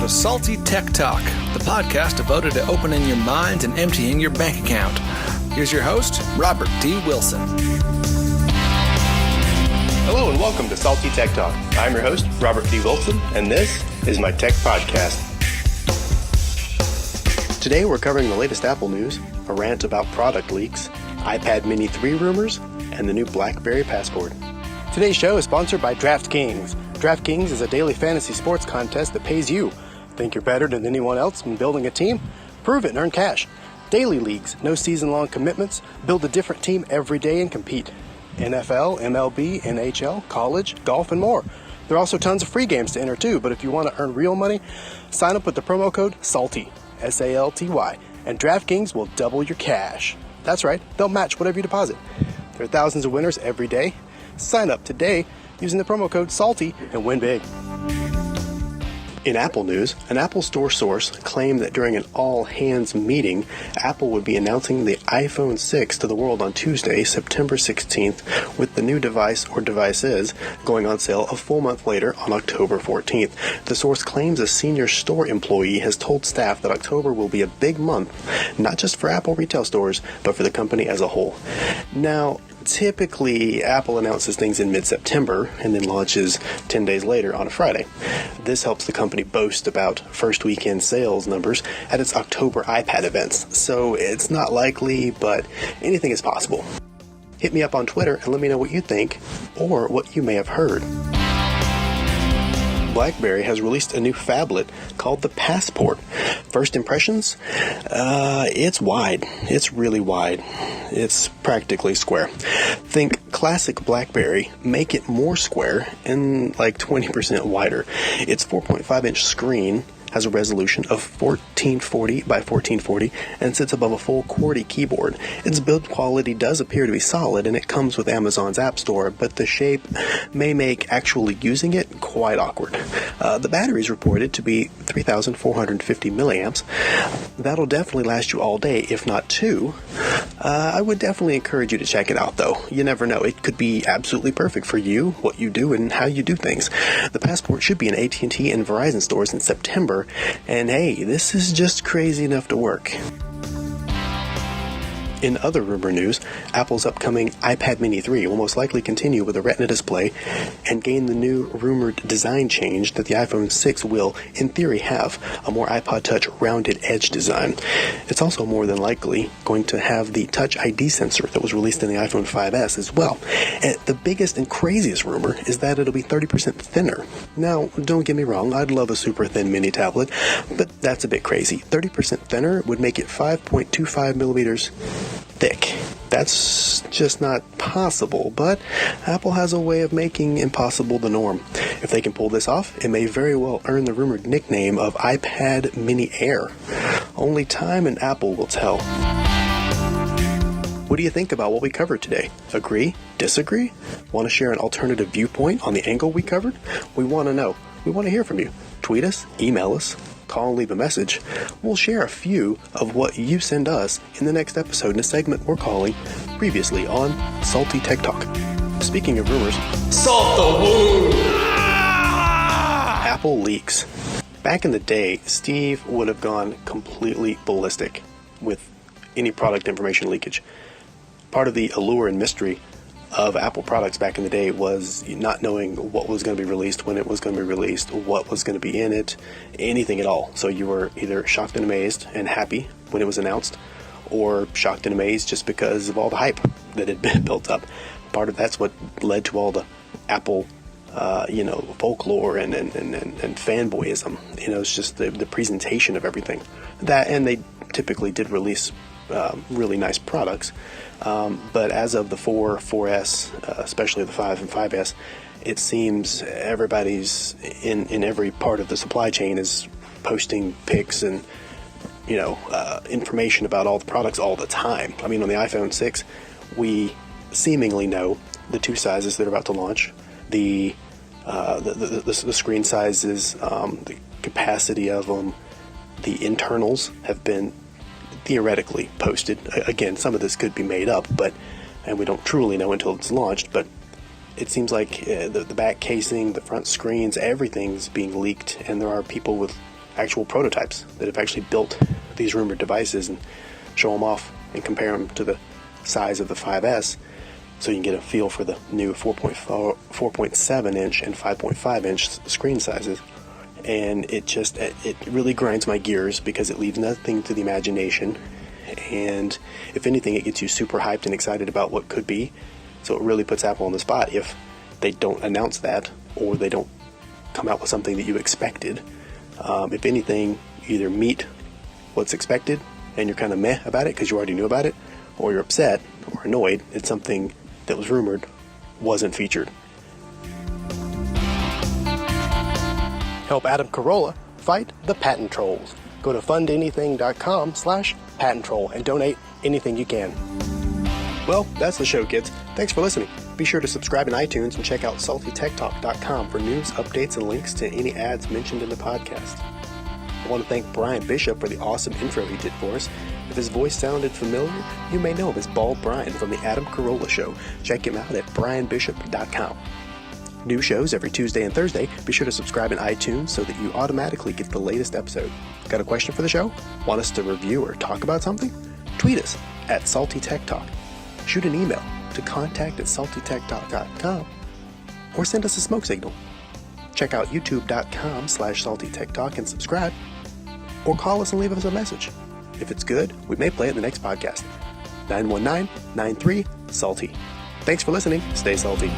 to Salty Tech Talk, the podcast devoted to opening your mind and emptying your bank account. Here's your host, Robert D. Wilson. Hello and welcome to Salty Tech Talk. I'm your host, Robert D. Wilson, and this is my tech podcast. Today we're covering the latest Apple news, a rant about product leaks, iPad Mini 3 rumors, and the new Blackberry Passport. Today's show is sponsored by DraftKings. DraftKings is a daily fantasy sports contest that pays you. Think you're better than anyone else in building a team? Prove it and earn cash. Daily leagues, no season-long commitments, build a different team every day and compete. NFL, MLB, NHL, college, golf, and more. There are also tons of free games to enter too, but if you want to earn real money, sign up with the promo code SALTY, S-A-L-T-Y, and DraftKings will double your cash. That's right, they'll match whatever you deposit. There are thousands of winners every day. Sign up today using the promo code SALTY and win big. In Apple news, an Apple Store source claimed that during an all-hands meeting, Apple would be announcing the iPhone 6 to the world on Tuesday, September 16th, with the new device or devices going on sale a full month later on October 14th. The source claims a senior store employee has told staff that October will be a big month, not just for Apple retail stores, but for the company as a whole. Now, typically, Apple announces things in mid-September and then launches 10 days later on a Friday. This helps the company boast about first weekend sales numbers at its October iPad events. So it's not likely, but anything is possible. Hit me up on Twitter and let me know what you think or what you may have heard. Blackberry has released a new phablet called the Passport. First impressions? It's wide. It's really wide. It's practically square. Think classic Blackberry, make it more square and like 20% wider. Its 4.5-inch screen has a resolution of 1440 by 1440 and sits above a full QWERTY keyboard. Its build quality does appear to be solid, and it comes with Amazon's App Store, but the shape may make actually using it quite awkward. The battery is reported to be 3,450 milliamps. That'll definitely last you all day, if not two. I would definitely encourage you to check it out, though. You never know. It could be absolutely perfect for you, what you do, and how you do things. The Passport should be in AT&T and Verizon stores in September, and hey, this is just crazy enough to work. In other rumor news, Apple's upcoming iPad Mini 3 will most likely continue with a Retina display and gain the new rumored design change that the iPhone 6 will, in theory, have, a more iPod Touch rounded edge design. It's also more than likely going to have the Touch ID sensor that was released in the iPhone 5S as well. And the biggest and craziest rumor is that it'll be 30% thinner. Now, don't get me wrong, I'd love a super thin mini tablet, but that's a bit crazy. 30% thinner would make it 5.25 millimeters thick. That's just not possible, but Apple has a way of making impossible the norm. If they can pull this off, it may very well earn the rumored nickname of iPad Mini Air. Only time and Apple will tell. What do you think about what we covered today? Agree? Disagree? Want to share an alternative viewpoint on the angle we covered? We want to know. We want to hear from you. Tweet us, email us, call and leave a message. We'll share a few of what you send us in the next episode in a segment we're calling Previously on Salty Tech Talk. Speaking of rumors, Salt the wound! Apple leaks. Back in the day, Steve would have gone completely ballistic with any product information leakage. Part of the allure and mystery of Apple products back in the day was not knowing what was going to be released, when it was going to be released, what was going to be in it, anything at all. So you were either shocked and amazed and happy when it was announced, or shocked and amazed just because of all the hype that had been built up. Part of that's what led to all the Apple folklore and fanboyism. It's just the presentation of everything. That, and they typically did release really nice products. But as of the 4, 4S, especially the 5 and 5S, it seems everybody's in every part of the supply chain is posting pics and information about all the products all the time. I mean, on the iPhone 6, we seemingly know the two sizes that are about to launch, the screen sizes, the capacity of them, the internals have been theoretically posted. Again, some of this could be made up, and we don't truly know until it's launched, but it seems like the back casing, the front screens, everything's being leaked, and there are people with actual prototypes that have actually built these rumored devices and show them off and compare them to the size of the 5S, so you can get a feel for the new 4.7 inch and 5.5 inch screen sizes. And it really grinds my gears because it leaves nothing to the imagination, and if anything, it gets you super hyped and excited about what could be. So it really puts Apple on the spot if they don't announce that, or they don't come out with something that you expected. If anything, either meet what's expected and you're kind of meh about it because you already knew about it, or you're upset or annoyed it's something that was rumored wasn't featured. Help Adam Carolla fight the patent trolls. Go to fundanything.com/patent troll and donate anything you can. Well, that's the show, kids. Thanks for listening. Be sure to subscribe in iTunes and check out SaltyTechTalk.com for news, updates, and links to any ads mentioned in the podcast. I want to thank Brian Bishop for the awesome intro he did for us. If his voice sounded familiar, you may know him as Bald Brian from The Adam Carolla Show. Check him out at brianbishop.com. New shows every Tuesday and Thursday. Be sure to subscribe in iTunes so that you automatically get the latest episode. Got a question for the show? Want us to review or talk about something? Tweet us at SaltyTechTalk. Shoot an email to contact@saltytechtalk.com or send us a smoke signal. Check out youtube.com/SaltyTechTalk and subscribe, or call us and leave us a message. If it's good, we may play it in the next podcast. 919-93-SALTY. Thanks for listening. Stay salty.